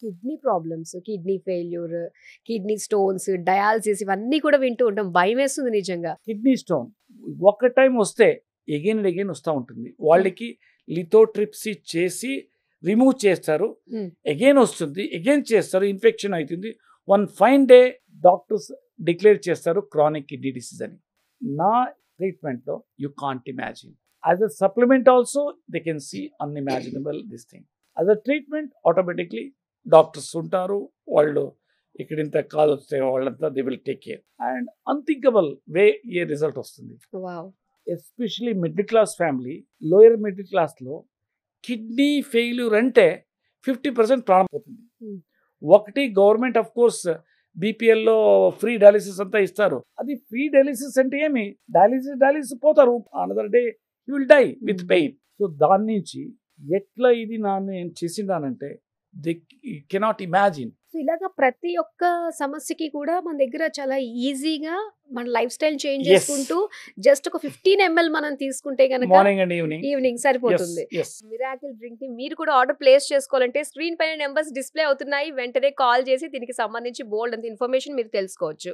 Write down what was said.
Kidney problems, kidney failure, kidney stones, dialysis ఇవన్నీ కూడా వింటూ ఉంటాం. భయమేస్తుంది నిజంగా. కిడ్నీ స్టోన్ ఒక టైం వస్తే ఎగైన్ అండ్ ఎగైన్ వస్తూ ఉంటుంది. వాళ్ళకి లిథోట్రిప్సీ చేసి రిమూవ్ చేస్తారు, ఎగైన్ వస్తుంది, ఎగైన్ చేస్తారు, ఇన్ఫెక్షన్ అవుతుంది. One fine day doctors declare చేస్తారు క్రానిక్ కిడ్నీ డిసీజ్ అని. నా ట్రీట్మెంట్లో you can't imagine. As a supplement also they can see unimaginable this thing. As a treatment automatically doctors ఉంటారు, వాళ్ళు ఇక్కడ ఇంత కాల్ వస్తే వాళ్ళంతా they will take care and unthinkable way a result వస్తుంది. Wow. Especially middle class family, lower middle క్లాస్లో kidney failure అంటే 50% ప్రాణం పోతుంది. ఒకటి government of course బీపీఎల్లో free dialysis అంతా ఇస్తారు. అది ఫ్రీ డయాలిసిస్ అంటే ఏమి, డయాలిసిస్ పోతారు, another day you will die with pain. So దాని నుంచి ఎట్లా ఇది నేను చేసిందానంటే దే కెనాట్ ఇమాజిన్. సో ఇలాగా ప్రతి ఒక్క సమస్యకి కూడా మన దగ్గర చాలా ఈజీగా మన లైఫ్ స్టైల్ చేంజ్ చేసుకుంటూ జస్ట్ ఒక 15 ml మనం తీసుకుంటే కనుక మార్నింగ్ అండ్ ఈవినింగ్ సరిపోతుంది. మిరాకిల్ డ్రింక్ ని మీరు కూడా ఆర్డర్ ప్లేస్ చేసుకోవాలంటే స్క్రీన్ పైన నెంబర్స్ డిస్ప్లే అవుతున్నాయి. వెంటనే కాల్ చేసి దీనికి సంబంధించి బోల్డ్ అంత ఇన్ఫర్మేషన్ మీరు తెలుసుకోవచ్చు.